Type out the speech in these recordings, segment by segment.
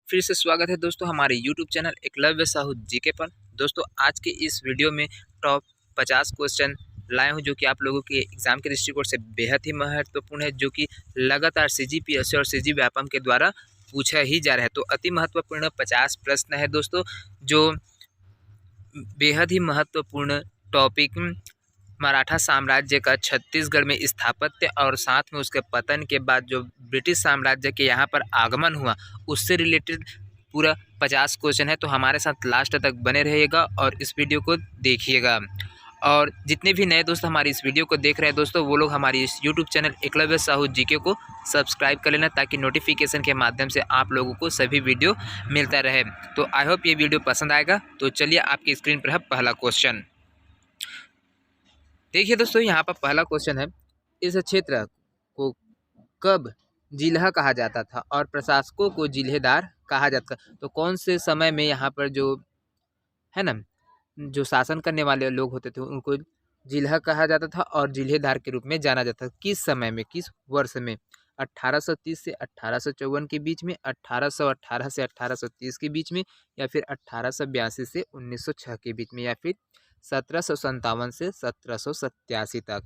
फिर से स्वागत है दोस्तों हमारे YouTube channel Eklavya Sahu GK पर। दोस्तों आज के इस वीडियो में टॉप 50 क्वेश्चन लाए हूं जो कि आप लोगों के एग्जाम के दृष्टिकोण से बेहद ही महत्वपूर्ण है, जो कि लगातार सीजीपीएससी और सीजी व्यापम के द्वारा पूछा ही जा रहा है। तो अति महत्वपूर्ण 50 प्रश्न है दोस्तों, जो बेहद ही महत्वपूर्ण टॉपिक मराठा साम्राज्य का छत्तीसगढ़ में स्थापत्य और साथ में उसके पतन के बाद जो ब्रिटिश साम्राज्य के यहाँ पर आगमन हुआ उससे रिलेटेड पूरा 50 क्वेश्चन है। तो हमारे साथ लास्ट तक बने रहिएगा और इस वीडियो को देखिएगा। और जितने भी नए दोस्त हमारी इस वीडियो को देख रहे हैं दोस्तों, वो लोग हमारी इस YouTube channel Eklavya Sahu GK को सब्सक्राइब कर लेना, ताकि नोटिफिकेशन के माध्यम से आप लोगों को सभी वीडियो मिलता रहे। तो आई होप ये वीडियो पसंद आएगा। तो चलिए आपकी स्क्रीन पर है पहला क्वेश्चन। देखिए दोस्तों, यहाँ पर पहला क्वेश्चन है, इस क्षेत्र को कब जिला कहा जाता था और प्रशासकों को जिलेदार कहा जाता था? तो कौन से समय में यहाँ पर जो है ना, जो शासन करने वाले लोग होते थे उनको जिला कहा जाता था और जिलेदार के रूप में जाना जाता था? किस समय में, किस वर्ष में? 1830 से 1854 के बीच में, 1818 से 1830 के बीच में, या फिर 1882 से 1906 के बीच में, या फिर 1757 से 1787 तक?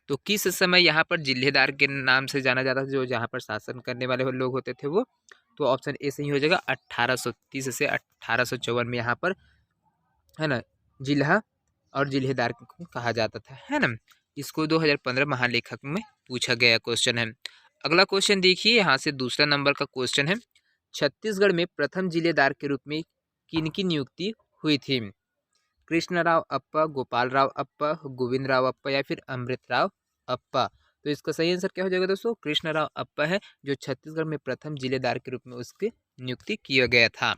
तो किस समय यहाँ पर जिलेदार के नाम से जाना जाता था, जो जहाँ पर शासन करने वाले लोग होते थे वो? तो ऑप्शन ए सही हो जाएगा। 1830 से 1854 में यहाँ पर है ना जिला और जिलेदार को कहा जाता था, है ना। इसको 2015 महालेखक में पूछा गया क्वेश्चन है। अगला क्वेश्चन देखिए, यहाँ से दूसरा नंबर का क्वेश्चन है, छत्तीसगढ़ में प्रथम जिलेदार के रूप में किनकी नियुक्ति हुई थी? कृष्णराव अप्पा, गोपाल राव अप्पा, गोविंद राव अप्पा, या फिर अमृतराव अप्पा? तो इसका सही आंसर क्या हो जाएगा दोस्तों? कृष्णराव अप्पा है, जो छत्तीसगढ़ में प्रथम जिलेदार के रूप में उसकी नियुक्ति किया गया था।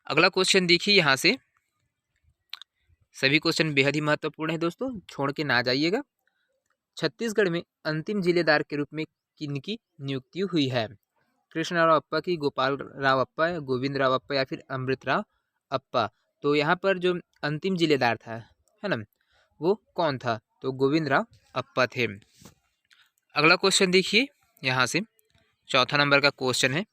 अगला क्वेश्चन देखिए, यहाँ से सभी क्वेश्चन बेहद ही महत्वपूर्ण है दोस्तों, छोड़ के ना जाइएगा। छत्तीसगढ़ में अंतिम जिलेदार के रूप में किनकी नियुक्ति हुई है? कृष्णराव अप्पा की, गोपाल राव अप्पा, गोविंद राव अप्पा, या फिर अमृतराव अप्पा? तो यहाँ पर जो अंतिम जिलेदार था, है ना, वो कौन था? तो गोविंद राव अप्पा थे। अगला क्वेश्चन देखिए, यहाँ से चौथा नंबर का क्वेश्चन है,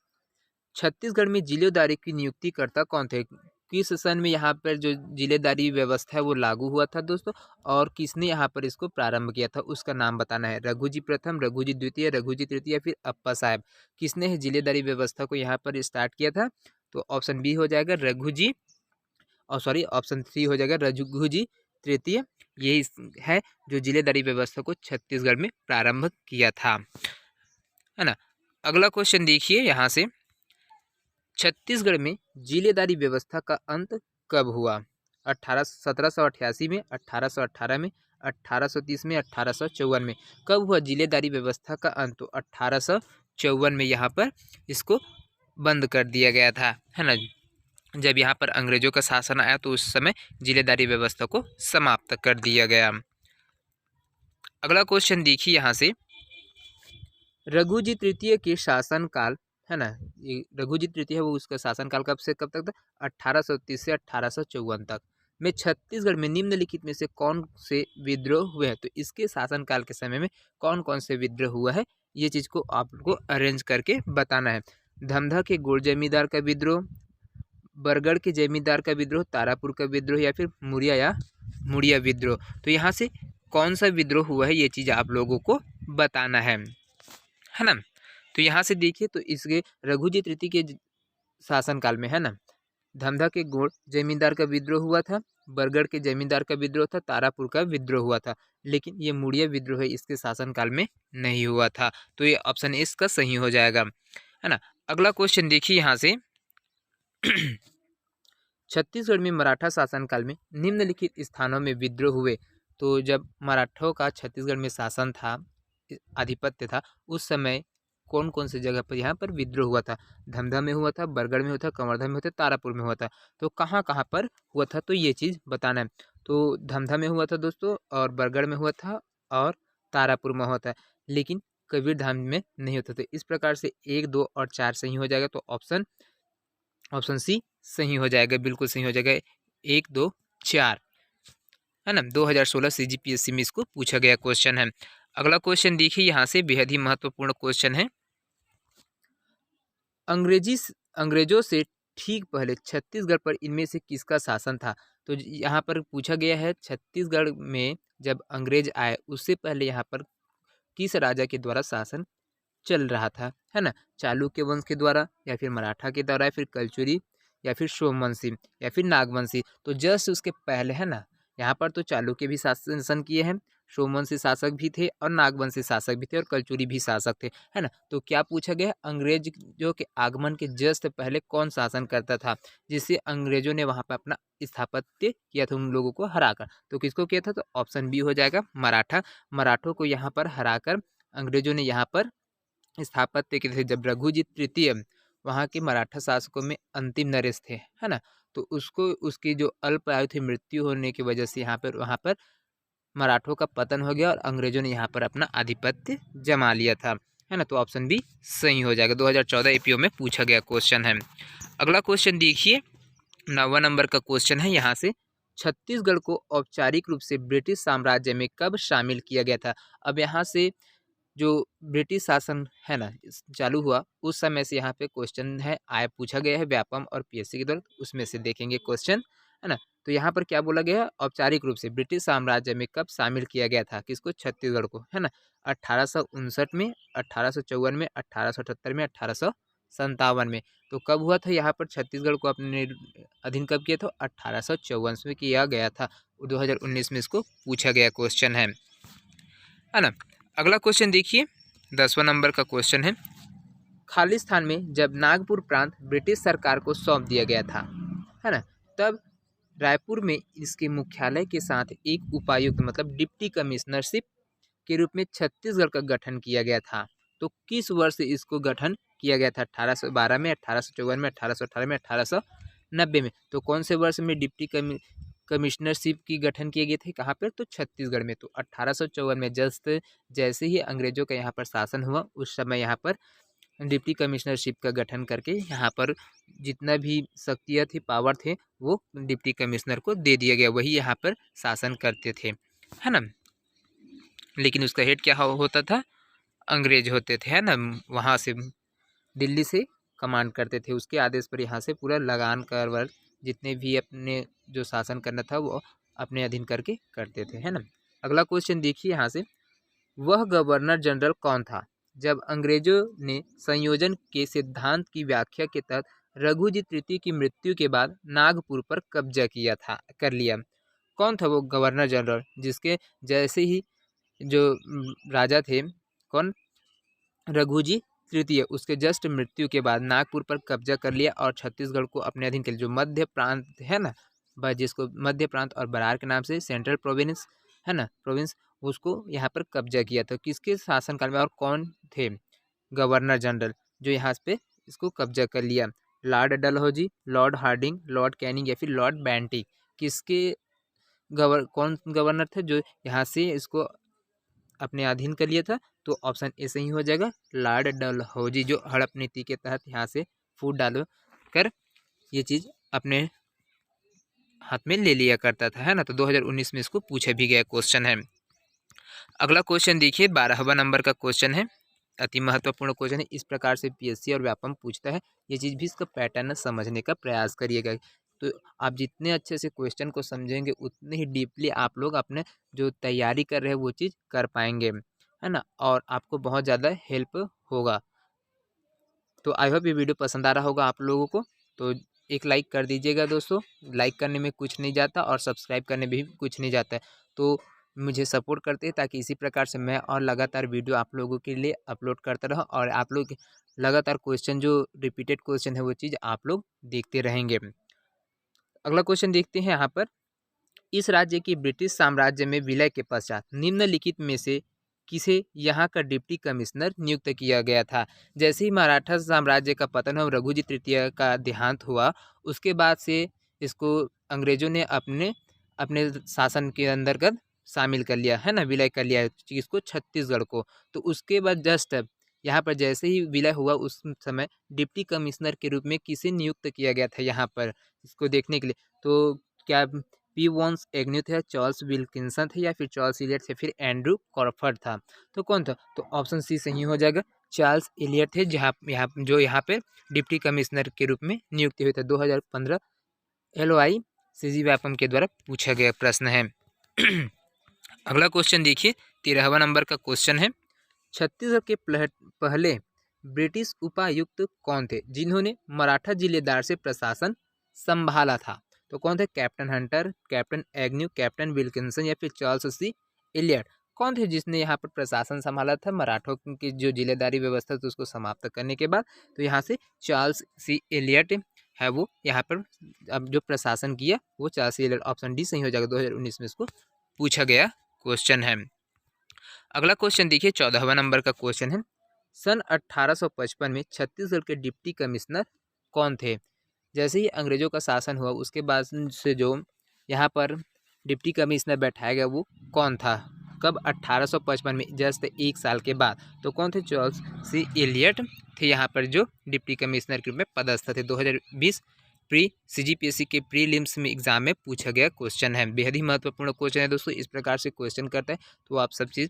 छत्तीसगढ़ में जिलेदारी की नियुक्ति करता कौन थे? किस सन में यहाँ पर जो जिलेदारी व्यवस्था है वो लागू हुआ था दोस्तों, और किसने यहाँ पर इसको प्रारंभ किया था उसका नाम बताना है। रघुजी प्रथम, रघुजी द्वितीय, रघुजी तृतीय, या फिर अप्पा साहब? किसने जिलेदारी व्यवस्था को यहाँ पर स्टार्ट किया था? तो ऑप्शन बी हो जाएगा रघुजी, और सॉरी ऑप्शन सी हो जाएगा रघुजी तृतीय। यही है जो जिलेदारी व्यवस्था को छत्तीसगढ़ में प्रारंभ किया था, है ना। अगला क्वेश्चन देखिए, यहाँ से छत्तीसगढ़ में जिलेदारी व्यवस्था का अंत कब हुआ? 1788 में, 1818 में, 1830 में, 1854 में? कब हुआ जिलेदारी व्यवस्था का अंत? तो 1854 में यहाँ पर इसको बंद कर दिया गया था, है ना। जब यहाँ पर अंग्रेजों का शासन आया तो उस समय जिलेदारी व्यवस्था को समाप्त कर दिया गया। अगला क्वेश्चन देखिए, यहाँ से रघुजी तृतीय के शासनकाल, है ना, ये रघुजी तृतीय है वो उसका शासनकाल कब से कब तक था? 1830 से 1854 तक में छत्तीसगढ़ में निम्नलिखित में से कौन से विद्रोह हुए हैं? तो इसके शासनकाल के समय में कौन कौन से विद्रोह हुआ है, ये चीज़ को आपको अरेंज करके बताना है। धमधा के गोड़ जमींदार का विद्रोह, बरगढ़ के जमींदार का विद्रोह, तारापुर का विद्रोह, या फिर मुड़िया विद्रोह? तो यहाँ से कौन सा विद्रोह हुआ है ये चीज़ आप लोगों को बताना है ना। तो यहाँ से देखिए, तो इसके रघुजी तृतीय के शासनकाल में, है ना, धमधा के गोड़ जमींदार का विद्रोह हुआ था, बरगढ़ के जमींदार का विद्रोह था, तारापुर का विद्रोह हुआ था, लेकिन ये मुड़िया विद्रोह है इसके शासनकाल में नहीं हुआ था। तो ये ऑप्शन इसका सही हो जाएगा, है ना। अगला क्वेश्चन देखिए, यहाँ से छत्तीसगढ़ में मराठा शासनकाल में निम्नलिखित स्थानों में विद्रोह हुए? तो जब मराठों का छत्तीसगढ़ में शासन था, आधिपत्य था, उस समय कौन कौन से जगह पर यहाँ पर विद्रोह हुआ था? धमधा में हुआ था, बरगढ़ में हुआ था, कवर्धा में हुआ था, तारापुर में हुआ था? तो कहाँ कहाँ पर हुआ था, तो ये चीज़ बताना है। तो धमधा में हुआ था दोस्तों, और बरगढ़ में हुआ था, और तारापुर में हुआ था, लेकिन कबीरधाम में नहीं होता। तो इस प्रकार से 1, 2 और 4 सही हो जाएगा। तो ऑप्शन सी सही हो जाएगा, बिल्कुल सही हो जाएगा। 1, 2, 4, है ना। 2016 सीजीपीएससी में इसको पूछा गया क्वेश्चन है। अगला क्वेश्चन देखिए, यहाँ से बेहद ही महत्वपूर्ण क्वेश्चन है, अंग्रेजी अंग्रेजों से ठीक पहले छत्तीसगढ़ पर इनमें से किसका शासन था? तो यहाँ पर पूछा गया है छत्तीसगढ़ में जब अंग्रेज आए उससे पहले यहाँ पर किस राजा के द्वारा शासन चल रहा था, है ना? चालुक्य वंश के द्वारा या फिर मराठा के द्वारा या फिर कलचुरी या फिर सोमवंशी या फिर नागवंशी। तो जस्ट उसके पहले, है ना, यहाँ पर तो चालुक्य भी शासन किए हैं, सोमवंशी शासक भी थे और नागवंशी शासक भी थे और कलचुरी भी शासक थे, है ना? तो क्या पूछा गया, अंग्रेजों के आगमन के जस्ट पहले कौन शासन करता था, जिससे अंग्रेजों ने वहाँ पर अपना स्थापत्य किया था उन लोगों को हराकर? तो किसको किया था? तो ऑप्शन बी हो जाएगा, मराठा। मराठों को यहाँ पर हराकर अंग्रेजों ने यहाँ पर स्थापत्य के थे। जब रघुजी तृतीय वहाँ के मराठा शासकों में अंतिम नरेश थे, है ना, तो उसको उसकी जो अल्प आयु थी, मृत्यु होने की वजह से यहाँ पर वहाँ पर मराठों का पतन हो गया और अंग्रेजों ने यहाँ पर अपना आधिपत्य जमा लिया था, है ना? तो ऑप्शन बी सही हो जाएगा। 2014 एपीओ में पूछा गया क्वेश्चन है। अगला क्वेश्चन देखिए, 9वां नंबर का क्वेश्चन है यहाँ से, छत्तीसगढ़ को औपचारिक रूप से ब्रिटिश साम्राज्य में कब शामिल किया गया था? अब यहाँ से जो ब्रिटिश शासन है ना चालू हुआ उस समय से यहाँ पे क्वेश्चन है आया, पूछा गया है व्यापम और पीएससी के द्वारा, उसमें से देखेंगे क्वेश्चन, है ना? तो यहाँ पर क्या बोला गया है, औपचारिक रूप से ब्रिटिश साम्राज्य में कब शामिल किया गया था, किसको? छत्तीसगढ़ को, है ना? 1859 में, 1854 में, 1878 में, 1857 में। तो कब हुआ था यहाँ पर छत्तीसगढ़ को अपने अधीन कब किया था? 1854 में किया गया था। 2019 में इसको पूछा गया क्वेश्चन है ना? अगला क्वेश्चन देखिए, 10वां नंबर का क्वेश्चन है, खालिस्तान में जब नागपुर प्रांत ब्रिटिश सरकार को सौंप दिया गया था, है ना, तब रायपुर में इसके मुख्यालय के साथ एक उपायुक्त मतलब डिप्टी कमिश्नरशिप के रूप में छत्तीसगढ़ का गठन किया गया था। तो किस वर्ष इसको गठन किया गया था? 1812 में, 1854 में, 1818 में, 1890 में। तो कौन से वर्ष में डिप्टी कमिश्नरशिप की गठन किए गए थे? कहाँ पर? तो छत्तीसगढ़ में। तो 1854 में जस्ट जैसे ही अंग्रेजों का यहाँ पर शासन हुआ उस समय यहाँ पर डिप्टी कमिश्नरशिप का गठन करके यहाँ पर जितना भी शक्तियाँ थी, पावर थे, वो डिप्टी कमिश्नर को दे दिया गया, वही यहाँ पर शासन करते थे, है ना? लेकिन उसका हेड क्या होता था? अंग्रेज होते थे, है ना? वहाँ से दिल्ली से कमांड करते थे, उसके आदेश पर यहाँ से पूरा लगान कर जितने भी अपने जो शासन करना था वो अपने अधीन करके करते थे, है ना? अगला क्वेश्चन देखिए यहाँ से, वह गवर्नर जनरल कौन था जब अंग्रेजों ने संयोजन के सिद्धांत की व्याख्या के तहत रघुजी तृतीय की मृत्यु के बाद नागपुर पर कब्जा कर लिया? कौन था वो गवर्नर जनरल जिसके जैसे ही जो राजा थे, कौन? रघुजी तृतीय, उसके जस्ट मृत्यु के बाद नागपुर पर कब्जा कर लिया और छत्तीसगढ़ को अपने अधीन कर लिया। जो मध्य प्रांत है ना, जिसको मध्य प्रांत और बरार के नाम से सेंट्रल प्रोविंस, है ना, प्रोविंस, उसको यहाँ पर कब्जा किया था। किसके शासनकाल में और कौन थे गवर्नर जनरल जो यहाँ पे इसको कब्जा कर लिया? Lord Dalhousie, Lord Hardinge, Lord Canning या फिर लॉर्ड बैंटी? किसके कौन गवर्नर थे जो यहाँ से इसको अपने अधीन कर लिया था? तो ऑप्शन ए सही हो जाएगा, लॉर्ड डलहौजी, जो हड़प नीति के तहत यहाँ से फूट डाल कर ये चीज़ अपने हाथ में ले लिया करता था, है ना? तो 2019 में इसको पूछा भी गया क्वेश्चन है। अगला क्वेश्चन देखिए, 12वां नंबर का क्वेश्चन है, अति महत्वपूर्ण क्वेश्चन है। इस प्रकार से पीएससी और व्यापम पूछता है, ये चीज़ भी इसका पैटर्न समझने का प्रयास करिएगा। तो आप जितने अच्छे से क्वेश्चन को समझेंगे उतने ही डीपली आप लोग अपने जो तैयारी कर रहे हैं वो चीज़ कर पाएंगे, है ना? और आपको बहुत ज़्यादा हेल्प होगा। तो आई होप ये वीडियो पसंद आ रहा होगा आप लोगों को। तो एक लाइक कर दीजिएगा दोस्तों, लाइक करने में कुछ नहीं जाता और सब्सक्राइब करने में भी कुछ नहीं जाता है। तो मुझे सपोर्ट करते हैं ताकि इसी प्रकार से मैं और लगातार वीडियो आप लोगों के लिए अपलोड करता रहूँ और आप लोग लगातार क्वेश्चन जो रिपीटेड क्वेश्चन है वो चीज़ आप लोग देखते रहेंगे। अगला क्वेश्चन देखते हैं यहाँ पर, इस राज्य की ब्रिटिश साम्राज्य में विलय के पश्चात निम्नलिखित में से किसे यहाँ का डिप्टी कमिश्नर नियुक्त किया गया था? जैसे ही मराठा साम्राज्य का पतन और रघुजी तृतीय का देहांत हुआ उसके बाद से इसको अंग्रेजों ने अपने अपने शासन के अंतर्गत शामिल कर लिया, है ना, विलय कर लिया इसको, छत्तीसगढ़ को। तो उसके बाद जस्ट यहाँ पर जैसे ही विलय हुआ उस समय डिप्टी कमिश्नर के रूप में किसे नियुक्त किया गया था यहाँ पर इसको देखने के लिए? तो क्या पी वॉन्स एग्न्यू थे, चार्ल्स विल्किंसन थे या फिर चार्ल्स इलियट थे, फिर एंड्रू कॉर्फर्ड था? तो कौन था? तो ऑप्शन सी सही हो जाएगा, चार्ल्स एलियट थे, जो यहाँ पे डिप्टी कमिश्नर के रूप में नियुक्त हुए थे। 2015 LOI CG व्यापम के द्वारा पूछा गया प्रश्न है। अगला क्वेश्चन देखिए, 13वां नंबर का क्वेश्चन है, छत्तीसगढ़ के पहले ब्रिटिश उपायुक्त कौन थे जिन्होंने मराठा जिलेदार से प्रशासन संभाला था? तो कौन थे? Captain Hunter, captain Agnew, captain Wilkinson या फिर चार्ल्स सी एलियट? कौन थे जिसने यहाँ पर प्रशासन संभाला था मराठों की जो जिलेदारी व्यवस्था थी उसको समाप्त करने के बाद? तो यहाँ से चार्ल्स सी एलियट है वो यहाँ पर अब जो प्रशासन किया वो चार्ल्स सी एलियट, ऑप्शन डी सही हो जाएगा। 2019 में इसको पूछा गया क्वेश्चन है। अगला क्वेश्चन देखिए, 14वां नंबर का क्वेश्चन है, सन 1855 में छत्तीसगढ़ के डिप्टी कमिश्नर कौन थे? जैसे ही अंग्रेजों का शासन हुआ उसके बाद से जो यहाँ पर डिप्टी कमिश्नर बैठाया गया वो कौन था? कब? 1855 में, जस्ट 1 साल के बाद। तो कौन थे? चार्ल्स सी एलियट थे यहाँ पर जो डिप्टी कमिश्नर के रूप में पदस्थ थे। 2020 CGPSC के प्रीलिम्स में एग्जाम में पूछा गया क्वेश्चन है, बेहद ही महत्वपूर्ण क्वेश्चन है दोस्तों। इस प्रकार से क्वेश्चन करते हैं तो आप सब चीज़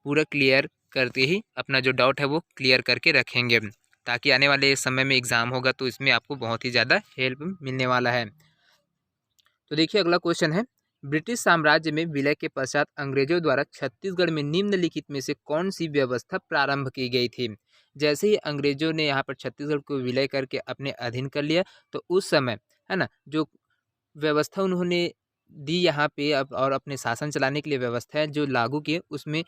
पूरा क्लियर करते ही अपना जो डाउट है वो क्लियर करके रखेंगे, ताकि आने वाले समय में एग्ज़ाम होगा तो इसमें आपको बहुत ही ज़्यादा हेल्प मिलने वाला है। तो देखिए अगला क्वेश्चन है, ब्रिटिश साम्राज्य में विलय के पश्चात अंग्रेजों द्वारा छत्तीसगढ़ में निम्नलिखित में से कौन सी व्यवस्था प्रारंभ की गई थी? जैसे ही अंग्रेजों ने यहाँ पर छत्तीसगढ़ को विलय करके अपने अधीन कर लिया तो उस समय है ना जो व्यवस्था उन्होंने दी यहाँ पे और अपने शासन चलाने के लिए व्यवस्था है जो लागू किए, उसमें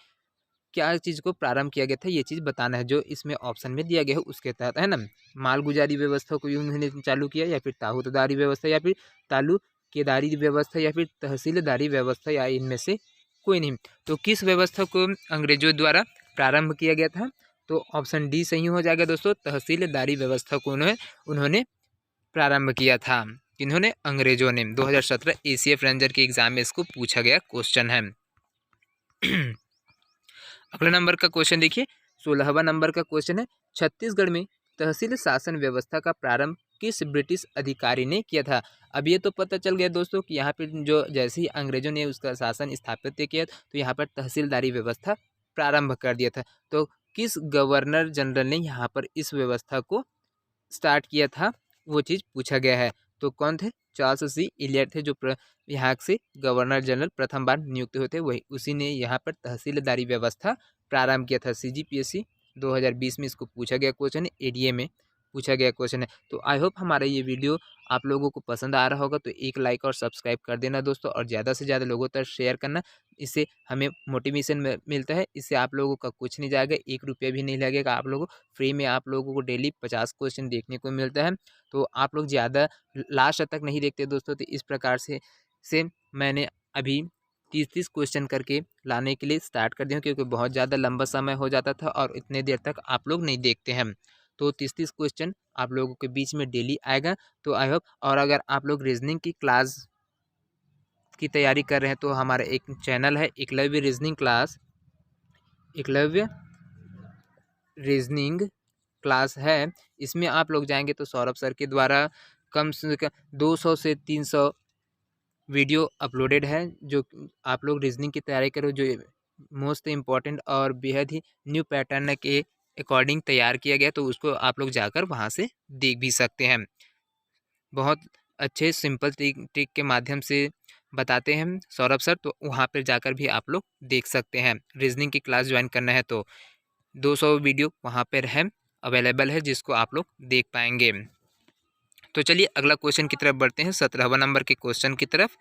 क्या चीज़ को प्रारंभ किया गया था ये चीज़ बताना है, जो इसमें ऑप्शन में दिया गया है उसके तहत, है ना। मालगुजारी व्यवस्था को उन्होंने चालू किया, या फिर ताहूतदारी व्यवस्था, या फिर तालुकेदारी व्यवस्था, या फिर तहसीलदारी व्यवस्था, या इनमें से कोई नहीं। तो किस व्यवस्था को अंग्रेजों द्वारा प्रारंभ किया गया था? तो ऑप्शन डी सही हो जाएगा दोस्तों, तहसीलदारी व्यवस्था को उन्होंने प्रारंभ किया था। इन्होंने अंग्रेजों ने 2017 ACF रेंजर के एग्जाम में इसको पूछा गया क्वेश्चन है। अगला नंबर का क्वेश्चन देखिए, 16वां नंबर का क्वेश्चन है, छत्तीसगढ़ में तहसील शासन व्यवस्था का प्रारंभ किस ब्रिटिश अधिकारी ने किया था? अब ये तो पता चल गया दोस्तों कि यहाँ पर जो जैसे ही अंग्रेजों ने उसका शासन स्थापित किया तो यहाँ पर तहसीलदारी व्यवस्था प्रारंभ कर दिया था। तो किस गवर्नर जनरल ने यहाँ पर इस व्यवस्था को स्टार्ट किया था वो चीज़ पूछा गया है। तो कौन थे? चार्ल्स सी एलियट थे, जो यहाँ से गवर्नर जनरल प्रथम बार नियुक्त हुए थे, वही उसी ने यहाँ पर तहसीलदारी व्यवस्था प्रारंभ किया था। CGPSC 2020 में इसको पूछा गया क्वेश्चन है, ADA में पूछा गया क्वेश्चन है। तो आई होप हमारा ये वीडियो आप लोगों को पसंद आ रहा होगा, तो एक लाइक और सब्सक्राइब कर देना दोस्तों, और ज़्यादा से ज़्यादा लोगों तक शेयर करना। इससे हमें मोटिवेशन मिलता है, इससे आप लोगों का कुछ नहीं जाएगा, 1 रुपया भी नहीं लगेगा। आप लोगों फ्री में आप लोगों को डेली 50 क्वेश्चन देखने को मिलता है। तो आप लोग ज़्यादा लास्ट तक नहीं देखते दोस्तों, तो इस प्रकार से मैंने अभी 30-30 क्वेश्चन करके लाने के लिए स्टार्ट कर दिया, क्योंकि बहुत ज़्यादा लंबा समय हो जाता था और इतने देर तक आप लोग नहीं देखते हैं। तो 30-30 क्वेश्चन आप लोगों के बीच में डेली आएगा। तो आई होप, और अगर आप लोग रीजनिंग की क्लास की तैयारी कर रहे हैं तो हमारा एक चैनल है Eklavya reasoning class, Eklavya reasoning class है। इसमें आप लोग जाएंगे तो सौरभ सर के द्वारा कम से कम 200 से 300 वीडियो अपलोडेड है, जो आप लोग रीजनिंग की तैयारी करो, जो मोस्ट इम्पॉर्टेंट और बेहद ही न्यू पैटर्न के अकॉर्डिंग तैयार किया गया, तो उसको आप लोग जाकर वहाँ से देख भी सकते हैं। बहुत अच्छे सिंपल ट्रिक के माध्यम से बताते हैं सौरभ सर, तो वहाँ पर जाकर भी आप लोग देख सकते हैं। रीजनिंग की क्लास ज्वाइन करना है तो 200 वीडियो वहाँ पर है, अवेलेबल है, जिसको आप लोग देख पाएंगे। तो चलिए अगला क्वेश्चन की तरफ बढ़ते हैं, 17वां नंबर के क्वेश्चन की तरफ।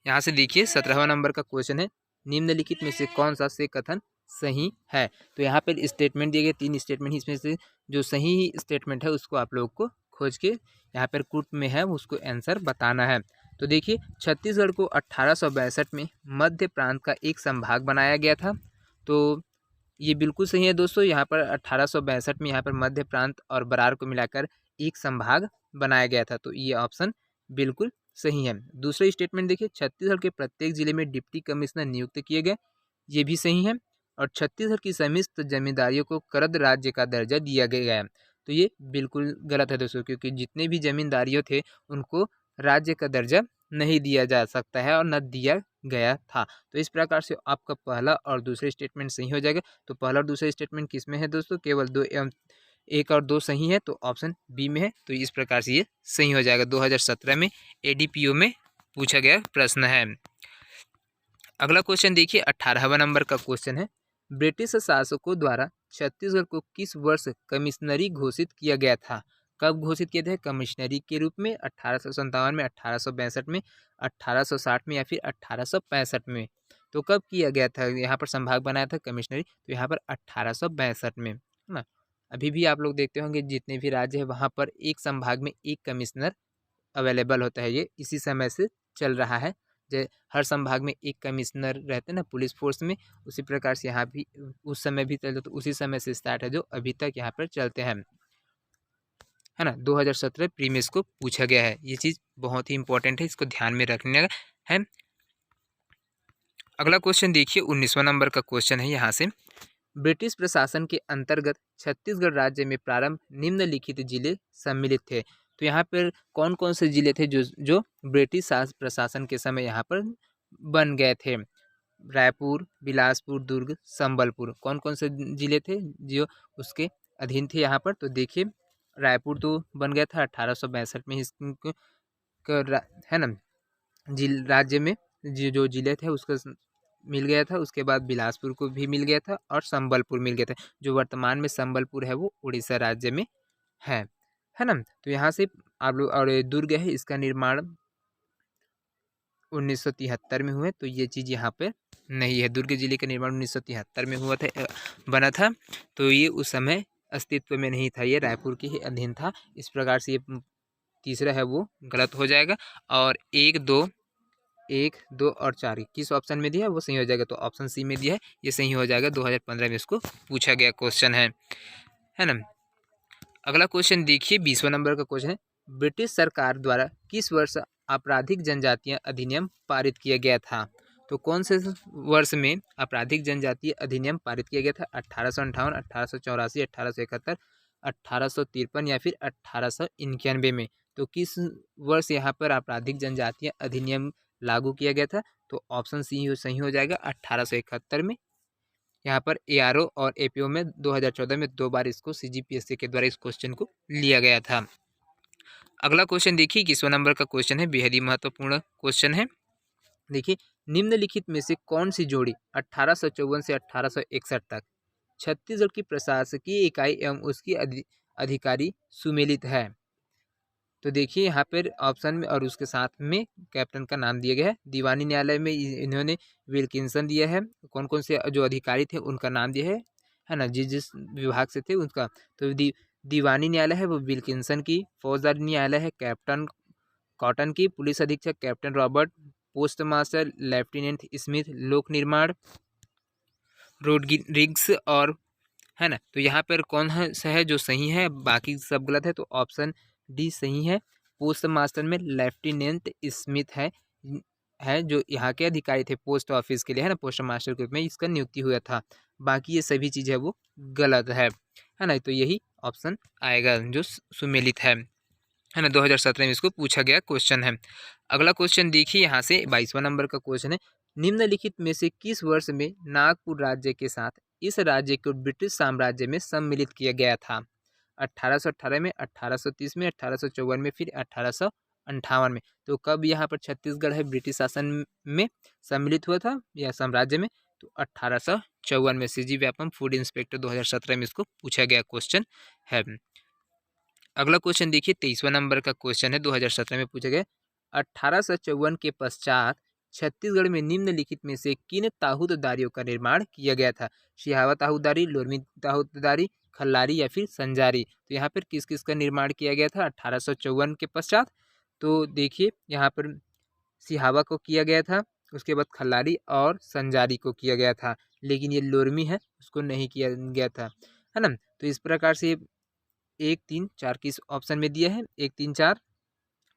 यहाँ से देखिए 17वां नंबर का क्वेश्चन है, निम्नलिखित में से कौन सा से कथन सही है? तो यहाँ पर स्टेटमेंट दिए गए 3 स्टेटमेंट, इसमें से जो सही स्टेटमेंट है उसको आप लोग को खोज के यहाँ पर कुट में है उसको आंसर बताना है। तो देखिए, छत्तीसगढ़ को 1862 में मध्य प्रांत का एक संभाग बनाया गया था। तो ये बिल्कुल सही है दोस्तों, यहाँ पर 1862 में यहाँ पर मध्य प्रांत और बरार को मिलाकर एक संभाग बनाया गया था। तो ये ऑप्शन बिल्कुल सही है। दूसरा स्टेटमेंट देखिए, छत्तीसगढ़ के प्रत्येक जिले में डिप्टी कमिश्नर नियुक्त किए गए, ये भी सही है। और छत्तीसगढ़ की समस्त जमींदारियों को करद राज्य का दर्जा दिया गया है, तो ये बिल्कुल गलत है दोस्तों, क्योंकि जितने भी जमींदारियों थे उनको राज्य का दर्जा नहीं दिया जा सकता है और न दिया गया था। तो इस प्रकार से आपका पहला और दूसरा स्टेटमेंट सही हो जाएगा। तो पहला और दूसरा स्टेटमेंट किस में है दोस्तों? केवल 2 एवं 1 और 2 सही है, तो ऑप्शन बी में है। तो इस प्रकार से ये सही हो जाएगा। 2017 में एडीपीओ में पूछा गया प्रश्न है। अगला क्वेश्चन देखिए, 18वां नंबर का क्वेश्चन है, ब्रिटिश शासकों द्वारा छत्तीसगढ़ को किस वर्ष कमिश्नरी घोषित किया गया था? कब घोषित किए थे कमिश्नरी के रूप में? 1857 में, 1862 में, 1860 में या फिर 1865 में? तो कब किया गया था? यहाँ पर संभाग बनाया था कमिश्नरी, तो यहाँ पर 1862 में, है ना। अभी भी आप लोग देखते होंगे जितने भी राज्य है वहाँ पर एक संभाग में एक कमिश्नर अवेलेबल होता है। ये इसी समय से चल रहा है। जो हर संभाग में एक कमिश्नर रहते हैं ना पुलिस फोर्स में, उसी प्रकार से यहाँ भी उस समय भी चलते, तो उसी समय से स्टार्ट है जो अभी तक यहाँ पर चलते हैं, है ना। 2017 प्रीमियस को पूछा गया है। ये चीज़ बहुत ही इंपॉर्टेंट है, इसको ध्यान में रखने है। अगला क्वेश्चन देखिए, 19वां नंबर का क्वेश्चन है यहाँ से, ब्रिटिश प्रशासन के अंतर्गत छत्तीसगढ़ राज्य में प्रारंभ निम्नलिखित जिले सम्मिलित थे। तो यहाँ पर कौन कौन से जिले थे जो ब्रिटिश प्रशासन के समय यहाँ पर बन गए थे? रायपुर, बिलासपुर, दुर्ग, संबलपुर, कौन कौन से जिले थे जो उसके अधीन थे यहाँ पर? तो देखिए, रायपुर तो बन गया था 1862 में इसको है ना, राज्य में जो जिले थे उसको मिल गया था। उसके बाद बिलासपुर को भी मिल गया था और संबलपुर मिल गया था। जो वर्तमान में संबलपुर है वो उड़ीसा राज्य में है ना। तो यहाँ से आप लोग, और दुर्ग है इसका निर्माण 1973 में हुआ, तो ये चीज़ यहाँ पे नहीं है। दुर्ग जिले का निर्माण 1973 में हुआ था, बना था, तो ये उस समय अस्तित्व में नहीं था, ये रायपुर के ही अधीन था। इस प्रकार से ये तीसरा है वो गलत हो जाएगा। और 1, 2 और 4 किस ऑप्शन में दिया है वो सही हो जाएगा, तो ऑप्शन सी में दिया है, ये सही हो जाएगा। 2015 में इसको पूछा गया क्वेश्चन है ना। अगला क्वेश्चन देखिए, 20वां नंबर का क्वेश्चन है, ब्रिटिश सरकार द्वारा किस वर्ष आपराधिक जनजातीय अधिनियम पारित किया गया था? तो कौन से वर्ष में आपराधिक जनजातीय अधिनियम पारित किया गया था? 1858, 1884, 1871, 1853 या फिर 1891 में? तो किस वर्ष यहाँ पर आपराधिक जनजातीय अधिनियम लागू किया गया था? तो ऑप्शन सी सही हो जाएगा, 1871 में। यहाँ पर एआरओ और एपीओ में 2014 में 2 बार इसको सीजीपीएससी के द्वारा इस क्वेश्चन को लिया गया था। अगला क्वेश्चन देखिए, 21वां नंबर का क्वेश्चन है, बेहद ही महत्वपूर्ण क्वेश्चन है। देखिए, निम्नलिखित में से कौन सी जोड़ी 1854 से 1861 तक छत्तीसगढ़ की प्रशासकीय इकाई एवं उसकी अधिकारी सुमेलित है? तो देखिए, यहाँ पर ऑप्शन में और उसके साथ में कैप्टन का नाम दिया गया है। दीवानी न्यायालय में इन्होंने विल्किंसन दिया है। कौन कौन से जो अधिकारी थे उनका नाम दिया है ना, जिस विभाग से थे उसका। तो दीवानी न्यायालय है वो विल्किंसन की, फौजदारी न्यायालय है कैप्टन कॉटन की, पुलिस अधीक्षक captain Robert, post master lieutenant Smith, लोक निर्माण रोड्रिग्स और, है ना। तो यहाँ पर कौन सा है जो सही है? बाकी सब गलत है, तो ऑप्शन डी सही है। पोस्ट मास्टर में लेफ्टिनेंट स्मिथ है जो यहाँ के अधिकारी थे पोस्ट ऑफिस के लिए, है ना, पोस्ट मास्टर के रूप में इसका नियुक्ति हुआ था। बाकी ये सभी चीज़ें वो गलत है ना। तो यही ऑप्शन आएगा जो सुमेलित है ना। 2017 में इसको पूछा गया क्वेश्चन है। अगला क्वेश्चन देखिए, यहाँ से 22वां नंबर का क्वेश्चन है, निम्नलिखित में से किस वर्ष में नागपुर राज्य के साथ इस राज्य को ब्रिटिश साम्राज्य में सम्मिलित किया गया था? 1818 में, 1830 में, 1854 में, फिर 1858 में? तो कब यहाँ पर छत्तीसगढ़ है ब्रिटिश शासन में सम्मिलित हुआ था या साम्राज्य में? तो 1854 में। सीजी व्यापम फूड इंस्पेक्टर 2017 में इसको पूछा गया क्वेश्चन है। अगला क्वेश्चन देखिए, 23वां नंबर का क्वेश्चन है, 2017 में पूछा गया, 1854 के पश्चात छत्तीसगढ़ में निम्नलिखित में से किन ताहूतदारियों का निर्माण किया गया था? सिहावा ताहूतदारी, लोरमी ताहूतदारी, खल्लारी या फिर संजारी? तो यहाँ पर किस किस का निर्माण किया गया था 1854 के पश्चात? तो देखिए, यहाँ पर सिहावा को किया गया था, उसके बाद खल्लारी और संजारी को किया गया था, लेकिन ये लोरमी है उसको नहीं किया गया था, है ना। तो इस प्रकार से 1, 3, 4 किस ऑप्शन में दिया है? 1, 3, 4,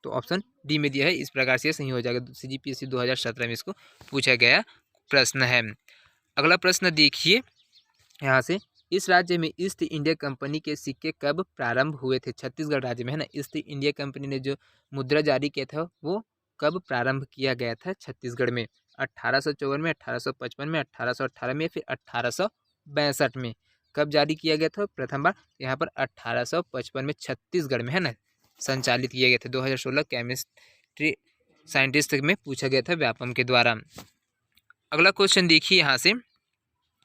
तो ऑप्शन डी में दिया है। इस प्रकार से सही हो जाएगा। सीजीपीएससी 2017 में इसको पूछा गया प्रश्न है। अगला प्रश्न देखिए, यहाँ से, इस राज्य में ईस्ट इंडिया कंपनी के सिक्के कब प्रारंभ हुए थे? छत्तीसगढ़ राज्य में, है ना। ईस्ट इंडिया कंपनी ने जो मुद्रा जारी किया था वो कब प्रारंभ किया गया था छत्तीसगढ़ में? 1854 में, 1855 में, 1818 में या फिर 1862 में? कब जारी किया गया था प्रथम बार? यहाँ पर 1855 में छत्तीसगढ़ में, है ना, संचालित किया गया था। 2016 केमिस्ट्री साइंटिस्ट में पूछा गया था व्यापम के द्वारा। अगला क्वेश्चन देखिए यहाँ से,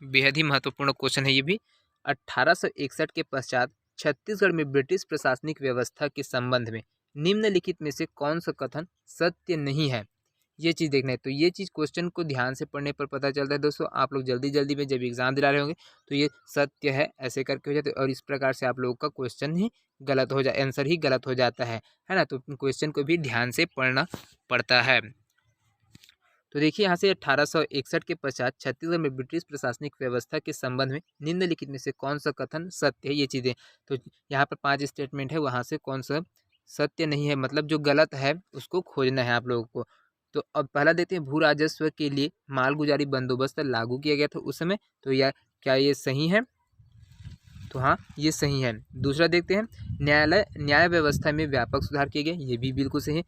बेहद ही महत्वपूर्ण क्वेश्चन है ये भी। 1861 के पश्चात छत्तीसगढ़ में ब्रिटिश प्रशासनिक व्यवस्था के संबंध में निम्नलिखित में से कौन सा कथन सत्य नहीं है? ये चीज़ देखना है। तो ये चीज़ क्वेश्चन को ध्यान से पढ़ने पर पता चलता है दोस्तों। आप लोग जल्दी जल्दी में जब एग्जाम दिला रहे होंगे तो ये सत्य है ऐसे करके हो जाते हैं, और इस प्रकार से आप लोगों का क्वेश्चन ही गलत हो जाए, आंसर ही गलत हो जाता है ना। तो क्वेश्चन को भी ध्यान से पढ़ना पड़ता है। तो देखिए यहाँ से 1861 के पश्चात छत्तीसगढ़ में ब्रिटिश प्रशासनिक व्यवस्था के संबंध में निम्नलिखित में से कौन सा कथन सत्य है? ये चीज़ें तो यहाँ पर 5 स्टेटमेंट है, वहाँ से कौन सा सत्य नहीं है, मतलब जो गलत है उसको खोजना है आप लोगों को। तो अब पहला देते हैं, भू राजस्व के लिए मालगुजारी बंदोबस्त लागू किया गया था उस समय, तो या क्या ये सही है? तो हाँ, ये सही है। दूसरा देखते हैं, न्याय व्यवस्था में व्यापक सुधार किए गए, ये भी बिल्कुल सही है।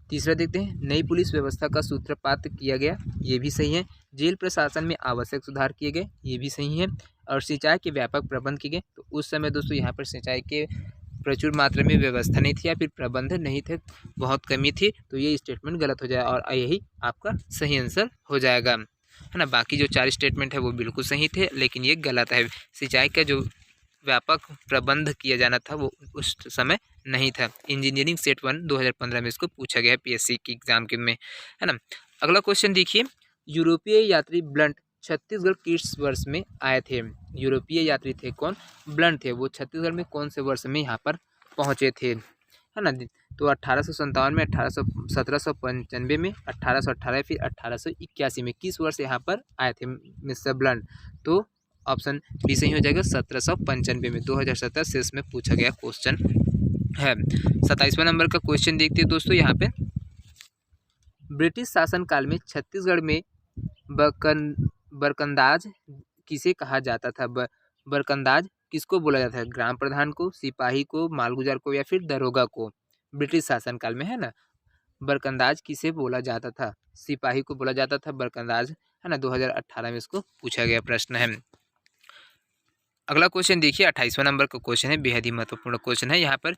तीसरा देखते हैं, नई पुलिस व्यवस्था का सूत्रपात किया गया, ये भी सही है। जेल प्रशासन में आवश्यक सुधार किए गए, ये भी सही है। और सिंचाई के व्यापक प्रबंध किए गए, तो उस समय दोस्तों यहाँ पर सिंचाई के प्रचुर मात्रा में व्यवस्था नहीं थी या फिर प्रबंध नहीं थे, बहुत कमी थी, तो ये स्टेटमेंट गलत हो जाएगा और यही आपका सही आंसर हो जाएगा, है ना। बाकी जो 4 स्टेटमेंट है वो बिल्कुल सही थे, लेकिन ये गलत है। सिंचाई का जो व्यापक प्रबंध किया जाना था वो उस समय नहीं था। इंजीनियरिंग सेट 1 2015 में इसको पूछा गया पीएससी की एग्जाम के में, है ना। अगला क्वेश्चन देखिए, यूरोपीय यात्री ब्लंट छत्तीसगढ़ किस वर्ष में आए थे? यूरोपीय यात्री थे कौन? ब्लंट थे, वो छत्तीसगढ़ में कौन से वर्ष में यहाँ पर पहुँचे थे, है ना। तो 1857 में, 1795 में, 1818 फिर 1881 में, किस वर्ष यहाँ पर आए थे मिस्टर ब्लंट? तो ऑप्शन बी सही हो जाएगा, 1795 में। 2017 से इसमें पूछा गया क्वेश्चन है। 27वां नंबर का क्वेश्चन देखते हैं दोस्तों यहाँ पे, ब्रिटिश शासन काल में छत्तीसगढ़ में बरकंदाज किसे कहा जाता था? बरकंदाज किसको बोला जाता है? ग्राम प्रधान को, सिपाही को, मालगुजार को या फिर दरोगा को? ब्रिटिश शासन काल में, है ना। बरकंदाज किसे बोला जाता था? सिपाही को बोला जाता था बरकंदाज, है ना। 2018 में इसको पूछा गया प्रश्न है। अगला क्वेश्चन देखिए, 28वां नंबर का क्वेश्चन है, बेहद ही महत्वपूर्ण क्वेश्चन है। यहाँ पर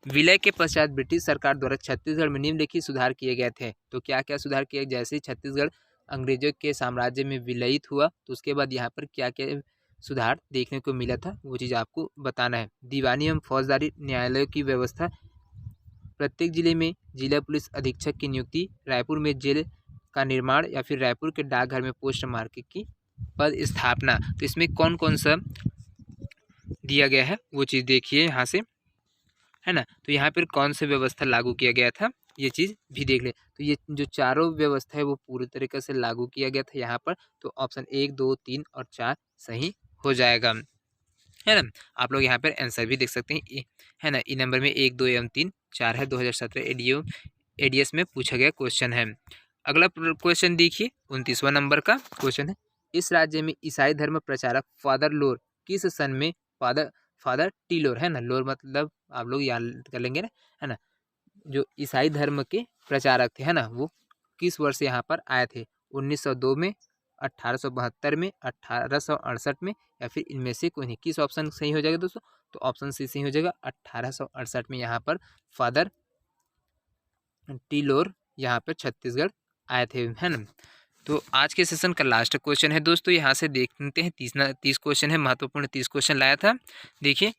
विलय के पश्चात ब्रिटिश सरकार द्वारा छत्तीसगढ़ में निम्नलिखित सुधार किए गए थे, तो क्या क्या सुधार किए? जैसे छत्तीसगढ़ अंग्रेजों के साम्राज्य में विलयित हुआ तो उसके बाद यहाँ पर क्या क्या सुधार देखने को मिला था, वो चीज़ आपको बताना है। दीवानी एवं फौजदारी न्यायालयों की व्यवस्था, प्रत्येक जिले में जिला पुलिस अधीक्षक की नियुक्ति, रायपुर में जेल का निर्माण या फिर रायपुर के डाकघर में पोस्ट मार्केट की पद स्थापना। तो इसमें कौन कौन सा दिया गया है वो चीज़ देखिए यहाँ से, है ना। तो यहाँ पर कौन सा व्यवस्था लागू किया गया था ये चीज़ भी देख ले। तो ये जो चारों व्यवस्था है वो पूरी तरीके से लागू किया गया था यहाँ पर, तो ऑप्शन 1, 2, 3 और 4 सही हो जाएगा, है ना। आप लोग यहाँ पर आंसर भी देख सकते हैं, है ना। ई नंबर में 1, 2 एवं 3, 4 है। 2017 एडीएस में पूछा गया क्वेश्चन है। अगला क्वेश्चन देखिए, 29वां नंबर का क्वेश्चन है, इस राज्य में ईसाई धर्म प्रचारक फादर लोर किस सन में, फादर टी लोर, है ना। लोर मतलब आप लोग याद कर लेंगे ना, है ना। जो ईसाई धर्म के प्रचारक थे, है ना, वो किस वर्ष यहाँ पर आए थे? 1902 में, 1872 में, 1868 में या फिर इनमें से कोई नहीं। किस ऑप्शन सही हो जाएगा दोस्तों? तो ऑप्शन सी सही हो जाएगा, 1868 में यहाँ पर फादर टी लोर यहाँ पर छत्तीसगढ़ आए थे, है ना। तो आज के सेशन का लास्ट क्वेश्चन है दोस्तों, यहाँ से देखते हैं 30 क्वेश्चन है, महत्वपूर्ण 30 क्वेश्चन लाया था। देखिए,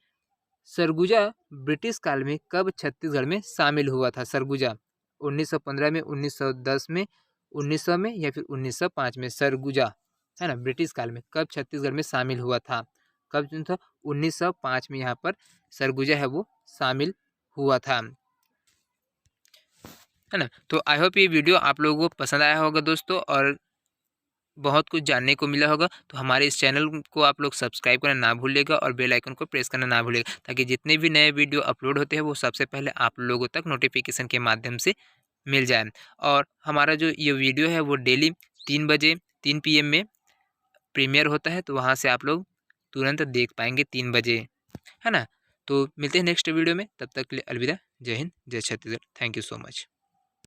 सरगुजा ब्रिटिश काल में कब छत्तीसगढ़ में शामिल हुआ था? सरगुजा 1915 में, 1910 में, 1900 में या फिर 1905 में? सरगुजा, है ना, ब्रिटिश काल में कब छत्तीसगढ़ में शामिल हुआ था? कब जो था 1905 में यहाँ पर सरगुजा है वो शामिल हुआ था, है ना। तो आई होप ये वीडियो आप लोगों को पसंद आया होगा दोस्तों, और बहुत कुछ जानने को मिला होगा। तो हमारे इस चैनल को आप लोग सब्सक्राइब करना ना भूलिएगा और बेल आइकन को प्रेस करना ना भूलिएगा, ताकि जितने भी नए वीडियो अपलोड होते हैं वो सबसे पहले आप लोगों तक नोटिफिकेशन के माध्यम से मिल जाए। और हमारा जो ये वीडियो है वो डेली 3 बजे 3 PM में प्रीमियर होता है, तो वहाँ से आप लोग तुरंत देख पाएंगे 3 बजे, है ना। तो मिलते हैं नेक्स्ट वीडियो में, तब तक के लिए अलविदा। जय हिंद, जय Chhattisgarh. Thank you so much.